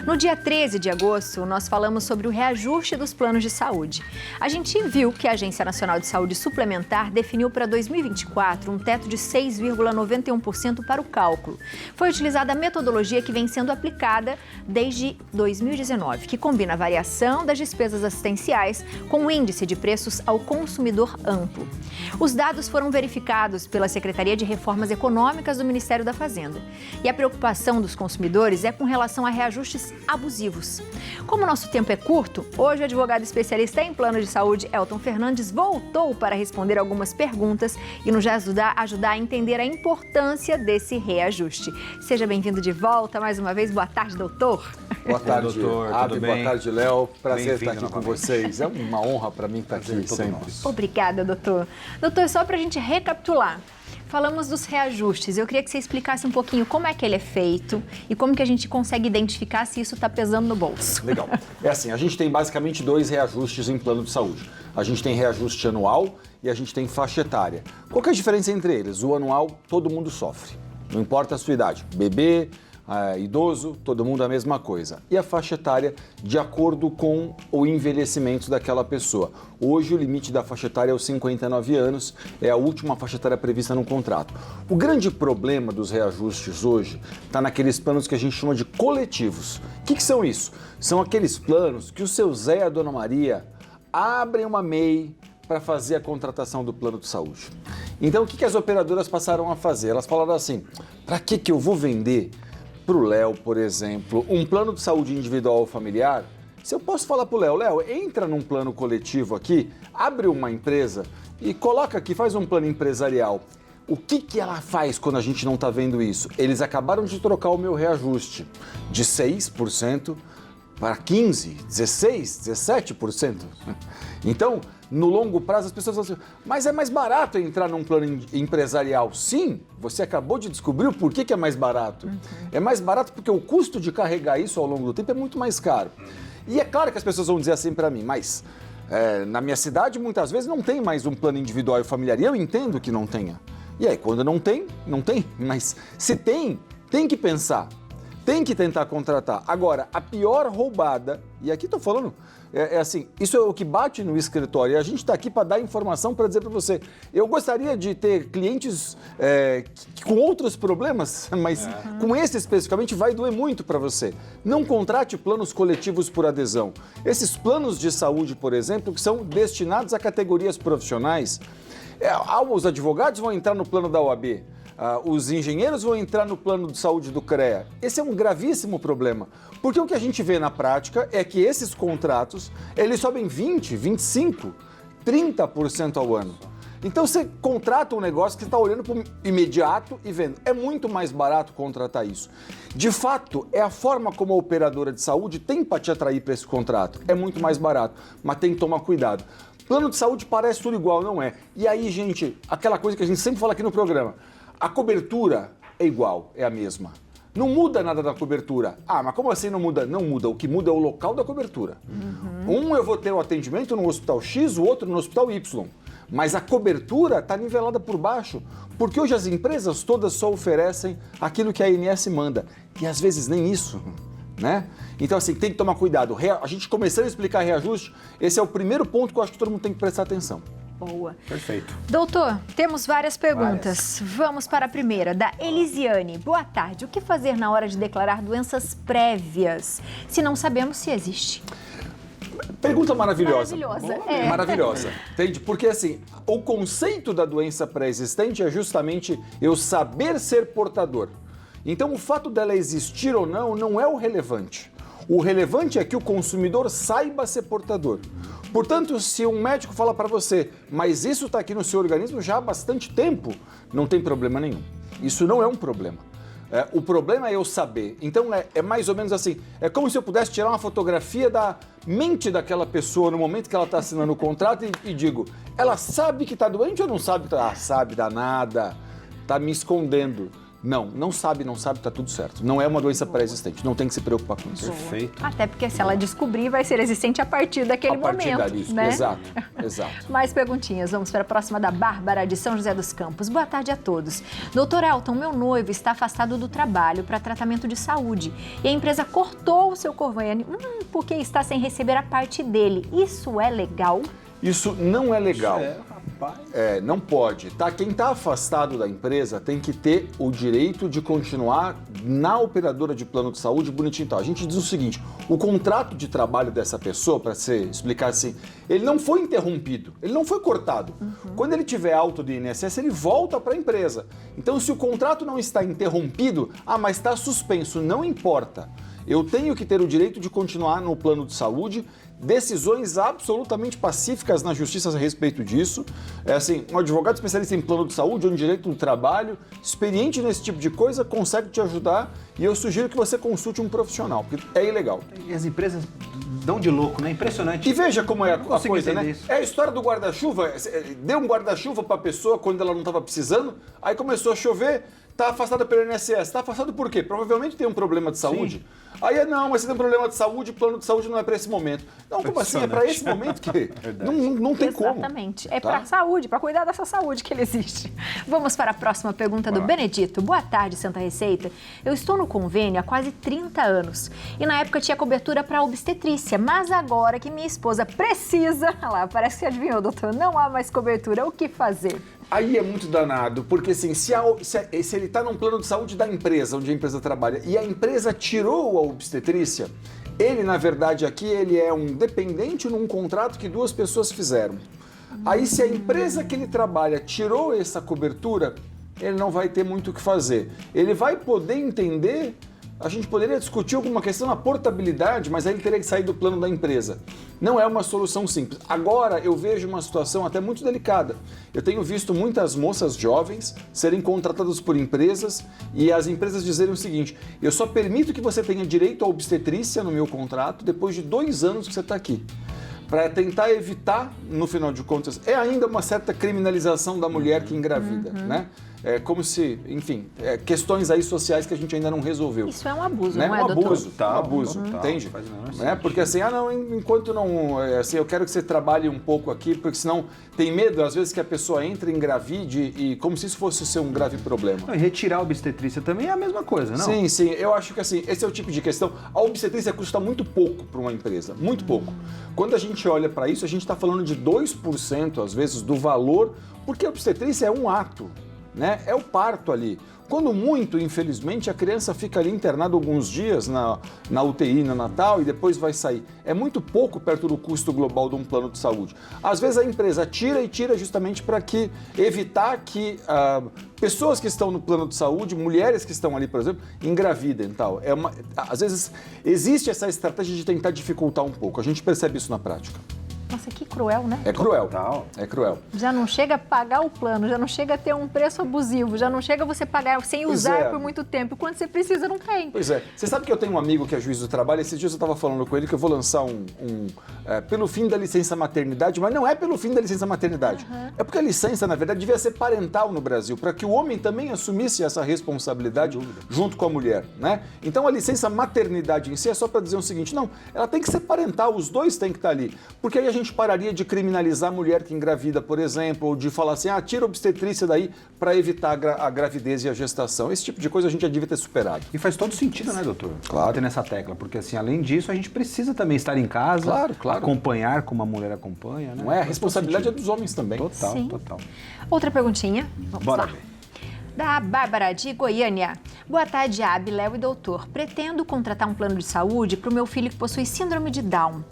No dia 13 de agosto, nós falamos sobre o reajuste dos planos de saúde. A gente viu que a Agência Nacional de Saúde Suplementar definiu para 2024 um teto de 6,91% para o cálculo. Foi utilizada a metodologia que vem sendo aplicada desde 2019, que combina a variação das despesas assistenciais com o índice de preços ao consumidor amplo. Os dados foram verificados pela Secretaria de Reformas Econômicas do Ministério da Fazenda. E a preocupação dos consumidores é com relação a reajustes abusivos. Como o nosso tempo é curto, hoje o advogado especialista em plano de saúde, Elton Fernandes, voltou para responder algumas perguntas e nos ajudar a entender a importância desse reajuste. Seja bem-vindo de volta mais uma vez. Boa tarde, doutor. Boa tarde, doutor. Tudo bem? Boa tarde, Léo. Prazer estar aqui novamente com vocês. É uma honra para mim estar aqui sempre. Nosso. Obrigada, doutor. Doutor, só para a gente recapitular. Falamos dos reajustes. Eu queria que você explicasse um pouquinho como é que ele é feito e como que a gente consegue identificar se isso está pesando no bolso. Legal. É assim, a gente tem basicamente 2 reajustes em plano de saúde. A gente tem reajuste anual e a gente tem faixa etária. Qual que é a diferença entre eles? O anual, todo mundo sofre. Não importa a sua idade. Bebê, idoso, todo mundo a mesma coisa. E a faixa etária, de acordo com o envelhecimento daquela pessoa. Hoje o limite da faixa etária é os 59 anos, é a última faixa etária prevista no contrato. O grande problema dos reajustes hoje está naqueles planos que a gente chama de coletivos. O que são isso? São aqueles planos que o seu Zé e a Dona Maria abrem uma MEI para fazer a contratação do plano de saúde. Então o que as operadoras passaram a fazer? Elas falaram assim, para que eu vou vender para o Léo, por exemplo, um plano de saúde individual ou familiar? Se eu posso falar para o Léo, entra num plano coletivo aqui, abre uma empresa e coloca aqui, faz um plano empresarial. O que ela faz quando a gente não está vendo isso? Eles acabaram de trocar o meu reajuste de 6% para 15%, 16%, 17%. Então, no longo prazo, as pessoas falam assim, mas é mais barato entrar num plano empresarial. Sim, você acabou de descobrir o porquê que é mais barato. É mais barato porque o custo de carregar isso ao longo do tempo é muito mais caro. E é claro que as pessoas vão dizer assim para mim, mas na minha cidade muitas vezes não tem mais um plano individual e familiar. E eu entendo que não tenha. E aí, quando não tem, não tem. Mas se tem, tem que pensar. Tem que tentar contratar. Agora, a pior roubada, e aqui estou falando, é assim, isso é o que bate no escritório, e a gente está aqui para dar informação, para dizer para você, eu gostaria de ter clientes com outros problemas, mas com esse especificamente vai doer muito para você. Não contrate planos coletivos por adesão. Esses planos de saúde, por exemplo, que são destinados a categorias profissionais, os advogados vão entrar no plano da OAB, os engenheiros vão entrar no plano de saúde do CREA. Esse é um gravíssimo problema, porque o que a gente vê na prática é que esses contratos, eles sobem 20%, 25%, 30% ao ano. Então você contrata um negócio que você está olhando para o imediato e vendo. É muito mais barato contratar isso. De fato, é a forma como a operadora de saúde tem para te atrair para esse contrato. É muito mais barato, mas tem que tomar cuidado. Plano de saúde parece tudo igual, não é? E aí, gente, aquela coisa que a gente sempre fala aqui no programa, a cobertura é igual, é a mesma. Não muda nada da cobertura. Mas como assim não muda? Não muda. O que muda é o local da cobertura. Eu vou ter um atendimento no hospital X, o outro no hospital Y. Mas a cobertura está nivelada por baixo, porque hoje as empresas todas só oferecem aquilo que a ANS manda. E às vezes nem isso, né? Então assim, tem que tomar cuidado. A gente começando a explicar reajuste, esse é o primeiro ponto que eu acho que todo mundo tem que prestar atenção. Boa. Perfeito. Doutor, temos várias perguntas. Vamos para a primeira, da Elisiane. Boa tarde. O que fazer na hora de declarar doenças prévias, se não sabemos se existe? Pergunta maravilhosa. Maravilhosa. Entende? Porque assim, o conceito da doença pré-existente é justamente eu saber ser portador. Então o fato dela existir ou não é o relevante. O relevante é que o consumidor saiba ser portador. Portanto, se um médico fala para você, mas isso está aqui no seu organismo já há bastante tempo, não tem problema nenhum. Isso não é um problema. O problema é eu saber. Então é mais ou menos assim, é como se eu pudesse tirar uma fotografia da mente daquela pessoa no momento que ela está assinando o contrato e digo, ela sabe que está doente ou não sabe? Sabe, danada, está me escondendo. Não sabe, tá tudo certo. Não é uma doença pré-existente, não tem que se preocupar com isso. Perfeito. Até porque se ela descobrir, vai ser existente a partir daquele momento. A partir dali, né? Exato. Mais perguntinhas. Vamos para a próxima da Bárbara, de São José dos Campos. Boa tarde a todos. Doutor Elton, meu noivo está afastado do trabalho para tratamento de saúde e a empresa cortou o seu convênio porque está sem receber a parte dele. Isso é legal? Isso não é legal. Rapaz. Não pode, tá? Quem está afastado da empresa tem que ter o direito de continuar na operadora de plano de saúde bonitinho. Então, a gente diz o seguinte, o contrato de trabalho dessa pessoa, para você explicar assim, ele não foi interrompido, ele não foi cortado. Quando ele tiver alta do INSS, ele volta para a empresa. Então, se o contrato não está interrompido, mas está suspenso, não importa. Eu tenho que ter o direito de continuar no plano de saúde, decisões absolutamente pacíficas na justiça a respeito disso. Um advogado especialista em plano de saúde ou em direito do trabalho, experiente nesse tipo de coisa, consegue te ajudar e eu sugiro que você consulte um profissional, porque é ilegal. E as empresas dão de louco, né? Impressionante. E veja como é a coisa, né? Isso. É a história do guarda-chuva, deu um guarda-chuva para a pessoa quando ela não estava precisando, aí começou a chover, está afastada pelo INSS. Está afastado por quê? Provavelmente tem um problema de saúde. Sim. Aí mas você tem um problema de saúde, o plano de saúde não é para esse momento. Não, como assim? É para esse momento que não tem como. Exatamente. É para a saúde, para cuidar dessa saúde que ele existe. Vamos para a próxima pergunta do Benedito. Boa tarde, Santa Receita. Eu estou no convênio há quase 30 anos e na época tinha cobertura para obstetrícia, mas agora que minha esposa precisa, olha lá, parece que adivinhou, doutor, não há mais cobertura, o que fazer? Aí é muito danado, porque assim, se ele está num plano de saúde da empresa, onde a empresa trabalha, e a empresa tirou a obstetrícia, ele, na verdade, aqui, ele é um dependente num contrato que duas pessoas fizeram. Aí, se a empresa que ele trabalha tirou essa cobertura, ele não vai ter muito o que fazer. Ele vai poder entender... A gente poderia discutir alguma questão na portabilidade, mas aí ele teria que sair do plano da empresa. Não é uma solução simples. Agora eu vejo uma situação até muito delicada. Eu tenho visto muitas moças jovens serem contratadas por empresas e as empresas dizerem o seguinte, eu só permito que você tenha direito à obstetrícia no meu contrato depois de 2 anos que você está aqui. Para tentar evitar, no final de contas, é ainda uma certa criminalização da mulher que engravida, né? É como se, enfim, questões aí sociais que a gente ainda não resolveu. Isso é um abuso, né? não é, doutor? Um abuso, entende? Né? Porque assim, enquanto não, eu quero que você trabalhe um pouco aqui, porque senão tem medo, às vezes, que a pessoa entre, engravide e como se isso fosse ser um grave problema. E retirar a obstetrícia também é a mesma coisa, não? Sim, eu acho que assim, esse é o tipo de questão. A obstetrícia custa muito pouco para uma empresa, muito pouco. Quando a gente olha para isso, a gente está falando de 2%, às vezes, do valor, porque a obstetrícia é um ato. Né? É o parto ali. Quando muito, infelizmente, a criança fica ali internada alguns dias na UTI, no Natal, e depois vai sair. É muito pouco perto do custo global de um plano de saúde. Às vezes a empresa tira justamente para evitar que pessoas que estão no plano de saúde, mulheres que estão ali, por exemplo, engravidem e tal. Às vezes existe essa estratégia de tentar dificultar um pouco. A gente percebe isso na prática. Nossa, que cruel, né? É cruel, é cruel. Já não chega a pagar o plano, já não chega a ter um preço abusivo, já não chega você pagar sem usar por muito tempo. Quando você precisa, não tem. Pois é. Você sabe que eu tenho um amigo que é juiz do trabalho, esses dias eu estava falando com ele que eu vou lançar pelo fim da licença maternidade, mas não é pelo fim da licença maternidade. É porque a licença, na verdade, devia ser parental no Brasil, para que o homem também assumisse essa responsabilidade junto com a mulher, né? Então a licença maternidade em si é só para dizer o seguinte, não, ela tem que ser parental, os dois têm que estar ali, porque aí a gente pararia de criminalizar a mulher que engravida, por exemplo, ou de falar assim, tira a obstetrícia daí para evitar a gravidez e a gestação. Esse tipo de coisa a gente já devia ter superado. E faz todo sentido, né, doutor? Claro. Ter nessa tecla, porque assim, além disso, a gente precisa também estar em casa, claro. acompanhar como a mulher acompanha, né? Não é? A responsabilidade é dos homens também. Total. Outra perguntinha. Vamos Bora lá. ver. Da Bárbara, de Goiânia. Boa tarde, Abi, Léo e doutor. Pretendo contratar um plano de saúde para o meu filho que possui síndrome de Down.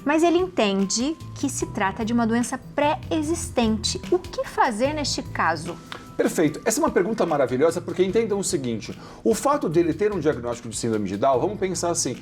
Mas ele entende que se trata de uma doença pré-existente. O que fazer neste caso? Perfeito. Essa é uma pergunta maravilhosa porque entendam o seguinte, o fato dele ter um diagnóstico de síndrome de Down, vamos pensar assim,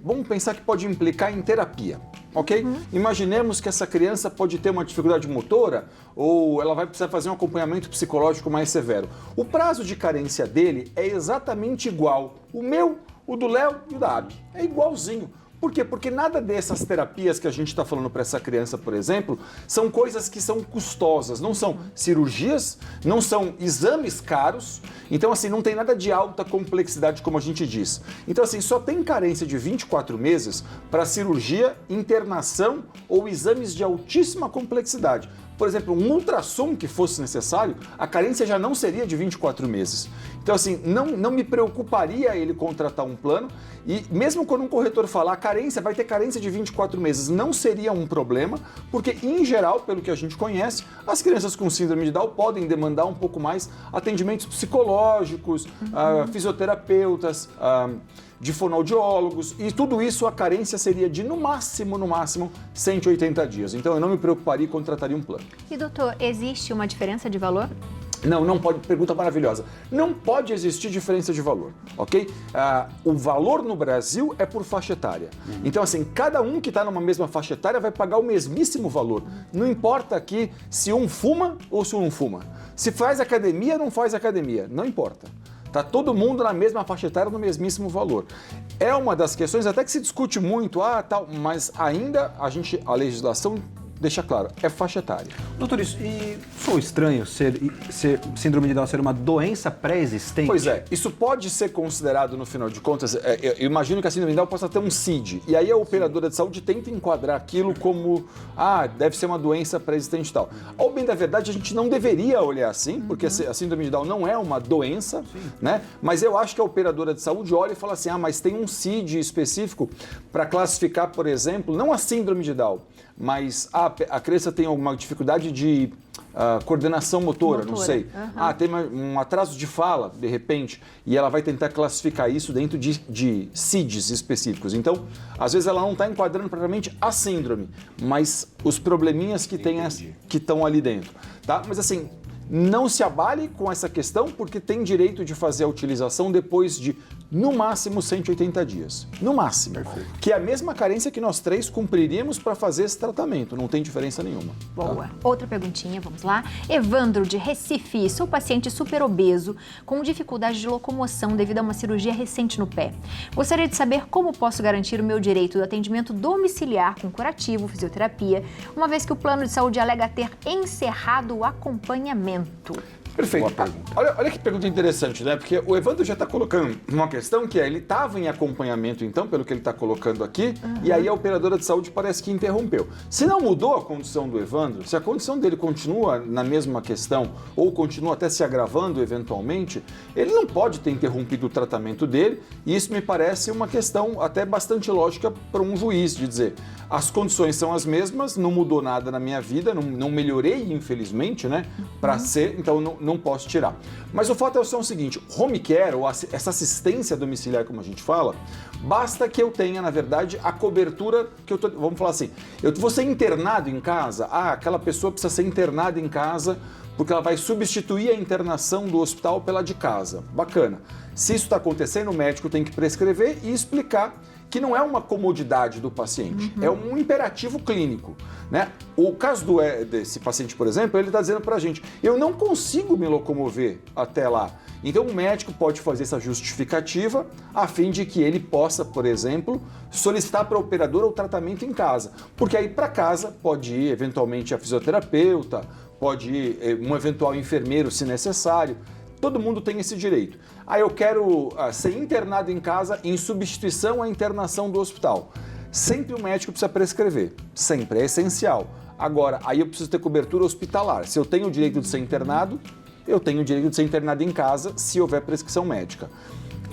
vamos pensar que pode implicar em terapia, ok? Imaginemos que essa criança pode ter uma dificuldade motora ou ela vai precisar fazer um acompanhamento psicológico mais severo. O prazo de carência dele é exatamente igual, o meu, o do Léo e o da Abi. É igualzinho. Por quê? Porque nada dessas terapias que a gente está falando para essa criança, por exemplo, são coisas que são custosas, não são cirurgias, não são exames caros, então assim, não tem nada de alta complexidade, como a gente diz. Então assim, só tem carência de 24 meses para cirurgia, internação ou exames de altíssima complexidade. Por exemplo, um ultrassom que fosse necessário, a carência já não seria de 24 meses. Então, assim, não me preocuparia ele contratar um plano e mesmo quando um corretor falar carência, vai ter carência de 24 meses, não seria um problema, porque, em geral, pelo que a gente conhece, as crianças com síndrome de Down podem demandar um pouco mais atendimentos psicológicos, fisioterapeutas, de fonoaudiólogos, e tudo isso a carência seria de, no máximo, 180 dias. Então eu não me preocuparia e contrataria um plano. E doutor, existe uma diferença de valor? Não pode, pergunta maravilhosa. Não pode existir diferença de valor, ok? O valor no Brasil é por faixa etária. Então assim, cada um que está numa mesma faixa etária vai pagar o mesmíssimo valor. Não importa aqui se um fuma ou se um não fuma. Se faz academia ou não faz academia, não importa. Está todo mundo na mesma faixa etária, no mesmíssimo valor. É uma das questões até que se discute muito, tal, mas ainda a legislação deixa claro, é faixa etária. Doutor, e foi estranho ser síndrome de Down ser uma doença pré-existente? Pois é, isso pode ser considerado, no final de contas, eu imagino que a síndrome de Down possa ter um CID, e aí a operadora de saúde tenta enquadrar aquilo como, deve ser uma doença pré-existente e tal. Ao bem da verdade, a gente não deveria olhar assim, porque a síndrome de Down não é uma doença, né? Mas eu acho que a operadora de saúde olha e fala assim, mas tem um CID específico para classificar, por exemplo, não a síndrome de Down, mas a criança tem alguma dificuldade de coordenação motora, não sei. Tem um atraso de fala, de repente, e ela vai tentar classificar isso dentro de CIDs específicos. Então, às vezes ela não está enquadrando propriamente a síndrome, mas os probleminhas que tem que estão ali dentro, tá? Mas assim, não se abale com essa questão, porque tem direito de fazer a utilização depois de, no máximo, 180 dias. No máximo. Perfeito. Que é a mesma carência que nós três cumpriríamos para fazer esse tratamento. Não tem diferença nenhuma. Boa. Tá? Outra perguntinha, vamos lá. Evandro, de Recife. Sou paciente super obeso, com dificuldade de locomoção devido a uma cirurgia recente no pé. Gostaria de saber como posso garantir o meu direito do atendimento domiciliar com curativo, fisioterapia, uma vez que o plano de saúde alega ter encerrado o acompanhamento. Perfeito. Olha que pergunta interessante, né? Porque o Evandro já está colocando uma questão que ele estava em acompanhamento, então, pelo que ele está colocando aqui, e aí a operadora de saúde parece que interrompeu. Se não mudou a condição do Evandro, se a condição dele continua na mesma questão ou continua até se agravando eventualmente, ele não pode ter interrompido o tratamento dele, e isso me parece uma questão até bastante lógica para um juiz de dizer, as condições são as mesmas, não mudou nada na minha vida, não melhorei, infelizmente, né? Para ser, então não posso tirar. Mas o fato é o seguinte, home care, ou essa assistência domiciliar, como a gente fala, basta que eu tenha, na verdade, a cobertura que vamos falar assim, eu vou ser internado em casa, aquela pessoa precisa ser internada em casa porque ela vai substituir a internação do hospital pela de casa. Bacana. Se isso está acontecendo, o médico tem que prescrever e explicar que não é uma comodidade do paciente, é um imperativo clínico, né? O caso desse paciente, por exemplo, ele está dizendo para a gente, eu não consigo me locomover até lá. Então o médico pode fazer essa justificativa a fim de que ele possa, por exemplo, solicitar para a operadora o tratamento em casa. Porque aí para casa pode ir eventualmente a fisioterapeuta, pode ir um eventual enfermeiro se necessário. Todo mundo tem esse direito. Eu quero ser internado em casa em substituição à internação do hospital. Sempre o médico precisa prescrever, sempre, é essencial. Agora, aí eu preciso ter cobertura hospitalar. Se eu tenho o direito de ser internado, eu tenho o direito de ser internado em casa se houver prescrição médica.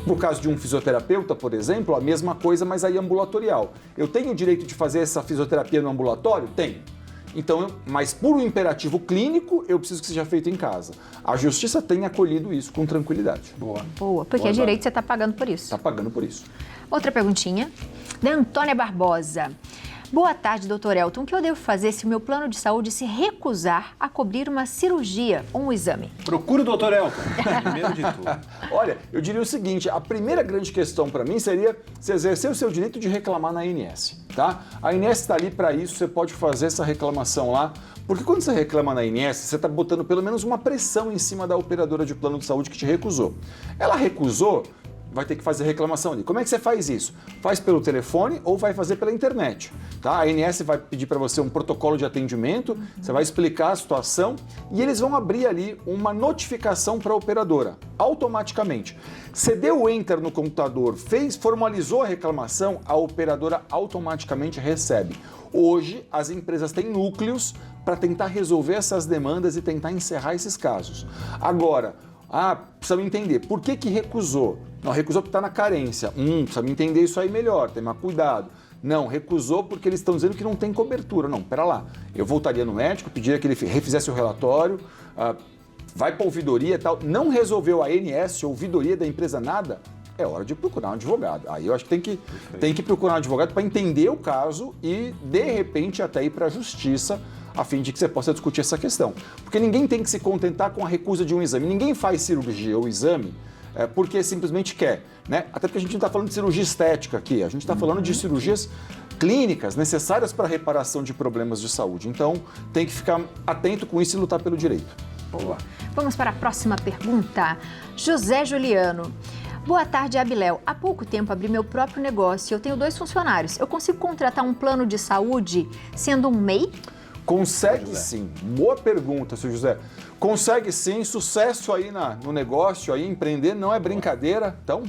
No caso de um fisioterapeuta, por exemplo, a mesma coisa, mas aí ambulatorial. Eu tenho o direito de fazer essa fisioterapia no ambulatório? Tenho. Então, mas por um imperativo clínico, eu preciso que seja feito em casa. A justiça tem acolhido isso com tranquilidade. Boa, porque é direito, você está pagando por isso. Está pagando por isso. Outra perguntinha, da Antônia Barbosa. Boa tarde, doutor Elton. O que eu devo fazer se o meu plano de saúde se recusar a cobrir uma cirurgia ou um exame? Procure o doutor Elton, primeiro de tudo. Olha, eu diria o seguinte, a primeira grande questão para mim seria você exercer o seu direito de reclamar na ANS, tá? A ANS está ali para isso, você pode fazer essa reclamação lá, porque quando você reclama na ANS, você está botando pelo menos uma pressão em cima da operadora de plano de saúde que te recusou. Ela recusou, vai ter que fazer reclamação ali. Como é que você faz isso? Faz pelo telefone ou vai fazer pela internet, tá? A ANS vai pedir para você um protocolo de atendimento, você vai explicar a situação e eles vão abrir ali uma notificação para a operadora, automaticamente. Você deu o enter no computador, formalizou a reclamação, a operadora automaticamente recebe. Hoje, as empresas têm núcleos para tentar resolver essas demandas e tentar encerrar esses casos. Agora, precisa entender, por que recusou? Não, recusou porque está na carência. Precisa entender isso aí melhor, tomar cuidado. Não, recusou porque eles estão dizendo que não tem cobertura. Não, pera lá. Eu voltaria no médico, pediria que ele refizesse o relatório, vai para a ouvidoria e tal. Não resolveu a ANS, a ouvidoria da empresa, nada? É hora de procurar um advogado. Aí eu acho que tem que procurar um advogado para entender o caso e, de repente, até ir para a justiça, a fim de que você possa discutir essa questão. Porque ninguém tem que se contentar com a recusa de um exame. Ninguém faz cirurgia ou exame porque simplesmente quer, né? Até porque a gente não está falando de cirurgia estética aqui, a gente está falando de cirurgias clínicas necessárias para a reparação de problemas de saúde. Então, tem que ficar atento com isso e lutar pelo direito. Boa. Vamos para a próxima pergunta. José Juliano. Boa tarde, Abiléu. Há pouco tempo abri meu próprio negócio e eu tenho 2 funcionários. Eu consigo contratar um plano de saúde sendo um MEI? Consegue sim. Boa pergunta, seu José. Consegue sim. Sucesso aí no negócio, aí empreender não é brincadeira. Então,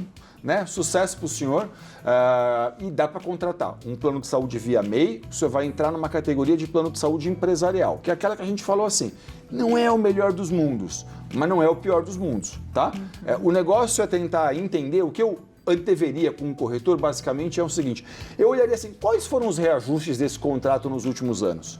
né, sucesso para o senhor. E dá para contratar um plano de saúde via MEI. O senhor vai entrar numa categoria de plano de saúde empresarial, que é aquela que a gente falou assim, não é o melhor dos mundos, mas não é o pior dos mundos, tá? O negócio é tentar entender o que eu anteveria com um corretor, basicamente, é o seguinte, eu olharia assim, quais foram os reajustes desse contrato nos últimos anos?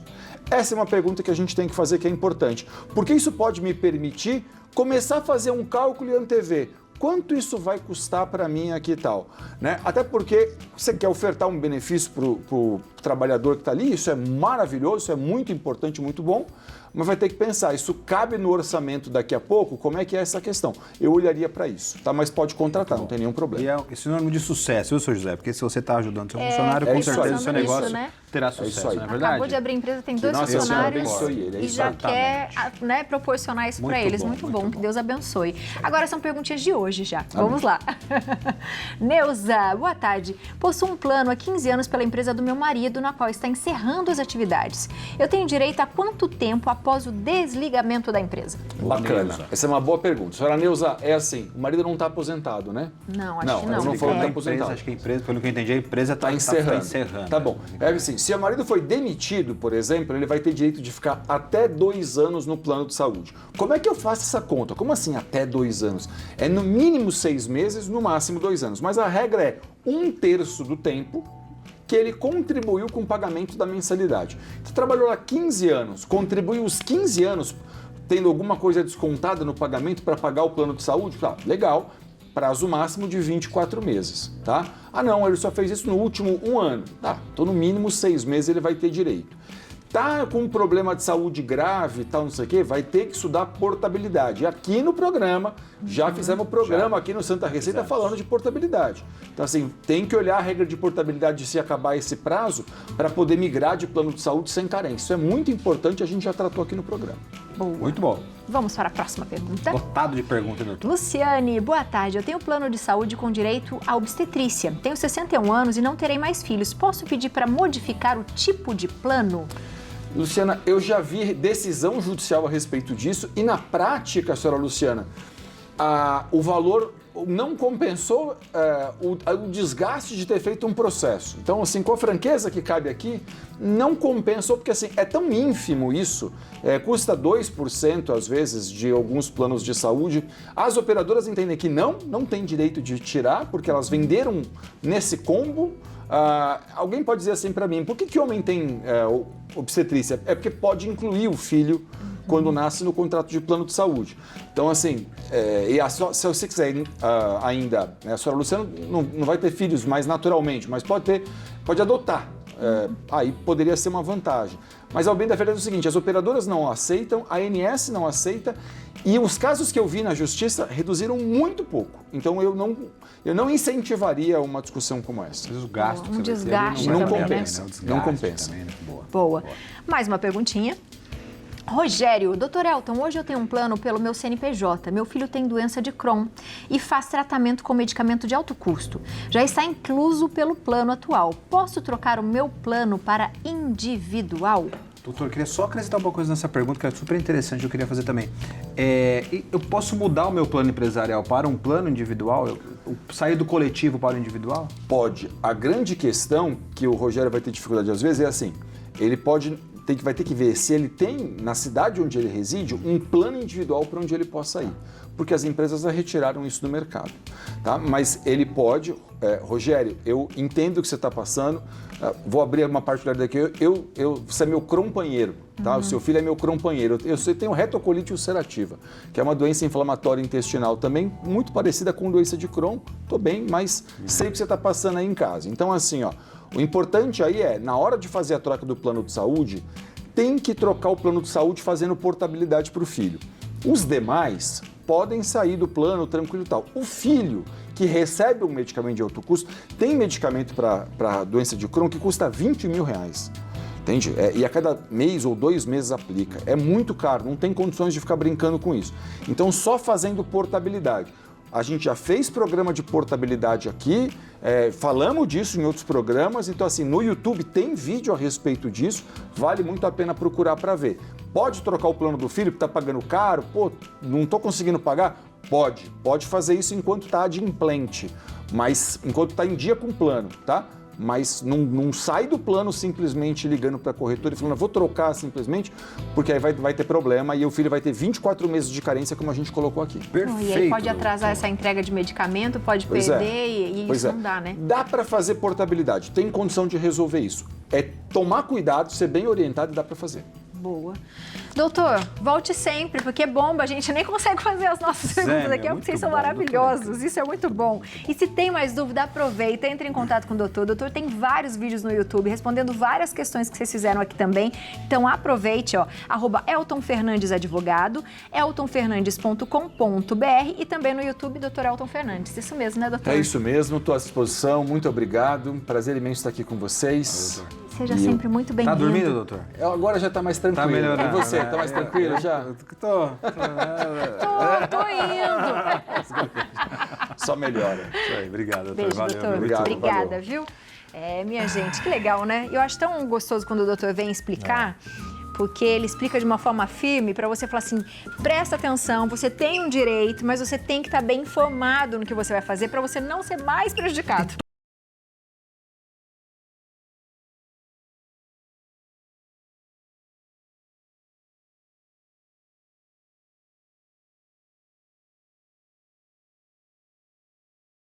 Essa é uma pergunta que a gente tem que fazer, que é importante, porque isso pode me permitir começar a fazer um cálculo e antever quanto isso vai custar para mim aqui e tal, né? Até porque você quer ofertar um benefício para o trabalhador que está ali, isso é maravilhoso, isso é muito importante, muito bom, mas vai ter que pensar, isso cabe no orçamento daqui a pouco? Como é que é essa questão? Eu olharia para isso, tá? Mas pode contratar, não tem nenhum problema. E é sinônimo de sucesso, viu, seu José? Porque se você está ajudando seu funcionário, com certeza o seu negócio terá sucesso, não é verdade? Acabou de abrir empresa, tem 2 funcionários e já quer, né, proporcionar isso para eles. Muito bom, que Deus abençoe. Agora são perguntinhas de hoje já. Vamos lá. Neuza, boa tarde. Possuo um plano há 15 anos pela empresa do meu marido, na qual está encerrando as atividades. Eu tenho direito a quanto tempo após o desligamento da empresa? Bacana. Neuza. Essa é uma boa pergunta. Senhora Neuza, é assim, o marido não está aposentado, né? Não, acho que não. Não falou que está aposentado. Acho que a empresa, pelo que eu entendi, a empresa está encerrando. Tá bom. É assim, se o marido foi demitido, por exemplo, ele vai ter direito de ficar até 2 anos no plano de saúde. Como é que eu faço essa conta? Como assim até 2 anos? É no mínimo 6 meses, no máximo 2 anos. Mas a regra é 1/3 do tempo que ele contribuiu com o pagamento da mensalidade. Você trabalhou lá 15 anos, contribuiu os 15 anos tendo alguma coisa descontada no pagamento para pagar o plano de saúde? Tá, legal. Prazo máximo de 24 meses, tá? Ah não, ele só fez isso no último 1 ano. Tá, então no mínimo 6 meses ele vai ter direito. Tá com um problema de saúde grave e tal, não sei o quê, vai ter que estudar portabilidade. Aqui no programa, já fizemos programa aqui no Santa Receita falando de portabilidade. Então assim, tem que olhar a regra de portabilidade se acabar esse prazo para poder migrar de plano de saúde sem carência. Isso é muito importante, a gente já tratou aqui no programa. Boa. Muito bom. Vamos para a próxima pergunta. Lotado de perguntas, doutor. Luciane, boa tarde. Eu tenho plano de saúde com direito à obstetrícia. Tenho 61 anos e não terei mais filhos. Posso pedir para modificar o tipo de plano? Luciana, eu já vi decisão judicial a respeito disso e na prática, senhora Luciana, o valor não compensou o desgaste de ter feito um processo. Então, assim, com a franqueza que cabe aqui, não compensou, porque assim, é tão ínfimo isso, custa 2% às vezes de alguns planos de saúde. As operadoras entendem que não tem direito de tirar, porque elas venderam nesse combo. Alguém pode dizer assim para mim, por que homem tem obstetrícia? É porque pode incluir o filho quando nasce no contrato de plano de saúde. Então, assim, se você quiser ainda, a senhora Luciana não vai ter filhos mais naturalmente, mas pode adotar. Aí poderia ser uma vantagem. Mas ao bem da verdade é o seguinte, as operadoras não aceitam, a ANS não aceita e os casos que eu vi na justiça reduziram muito pouco. Então eu não incentivaria uma discussão como essa. O gasto Um desgaste não também, compensa. né? Não compensa. Também, né? Boa. Mais uma perguntinha. Rogério, doutor Elton, hoje eu tenho um plano pelo meu CNPJ. Meu filho tem doença de Crohn e faz tratamento com medicamento de alto custo. Já está incluso pelo plano atual. Posso trocar o meu plano para individual? Doutor, eu queria só acrescentar uma coisa nessa pergunta que é super interessante, eu queria fazer também. Eu posso mudar o meu plano empresarial para um plano individual? Eu sair do coletivo para o individual? Pode. A grande questão que o Rogério vai ter dificuldade às vezes é assim, ele vai ter que ver se ele tem, na cidade onde ele reside, um plano individual para onde ele possa ir. Porque as empresas já retiraram isso do mercado. Tá? Mas ele pode... Rogério, eu entendo o que você está passando, vou abrir uma particularidade aqui. Você é meu companheiro, tá? O seu filho é meu companheiro. Eu tenho retocolite ulcerativa, que é uma doença inflamatória intestinal também, muito parecida com doença de Crohn. Estou bem, mas sei o que você está passando aí em casa. Então, assim, ó, o importante aí é, na hora de fazer a troca do plano de saúde, tem que trocar o plano de saúde fazendo portabilidade para o filho. Os demais podem sair do plano tranquilo e tal. O filho que recebe um medicamento de alto custo, tem medicamento para doença de Crohn que custa R$20 mil. Entende? E a cada mês ou 2 meses aplica. É muito caro, não tem condições de ficar brincando com isso. Então, só fazendo portabilidade. A gente já fez programa de portabilidade aqui, falamos disso em outros programas, então assim, no YouTube tem vídeo a respeito disso, vale muito a pena procurar para ver. Pode trocar o plano do filho que está pagando caro? Pô, não estou conseguindo pagar? Pode fazer isso enquanto está adimplente, mas enquanto está em dia com o plano, tá? Mas não sai do plano simplesmente ligando para a corretora e falando, vou trocar simplesmente, porque aí vai ter problema e o filho vai ter 24 meses de carência, como a gente colocou aqui. Perfeito. E aí pode atrasar essa entrega de medicamento, pode perder e isso não dá, né? Dá para fazer portabilidade, tem condição de resolver isso. É tomar cuidado, ser bem orientado e dá para fazer. Boa. Doutor, volte sempre, porque bomba, a gente nem consegue fazer as nossas perguntas aqui, porque vocês são maravilhosos, doutor. Isso é muito bom. E se tem mais dúvida, aproveita, entre em contato com o doutor. O doutor tem vários vídeos no YouTube respondendo várias questões que vocês fizeram aqui também. Então aproveite, ó, @Elton Fernandes Advogado, eltonfernandes.com.br e também no YouTube, Dr. Elton Fernandes. Isso mesmo, né, doutor? É isso mesmo, estou à disposição, muito obrado. Prazer imenso estar aqui com vocês. Seja sempre muito bem-vindo. Tá dormindo, doutor? Agora já está mais tranquilo. Tá melhorando. E você, está mais tranquilo já? Tô indo. Só melhora. Isso aí, obrigado, doutor. Beijo, Valeu, doutor. Obrigado, Obrigada, valeu. viu? Minha gente, que legal, né? Eu acho tão gostoso quando o doutor vem explicar, porque ele explica de uma forma firme para você falar assim, presta atenção, você tem um direito, mas você tem que estar bem informado no que você vai fazer para você não ser mais prejudicado.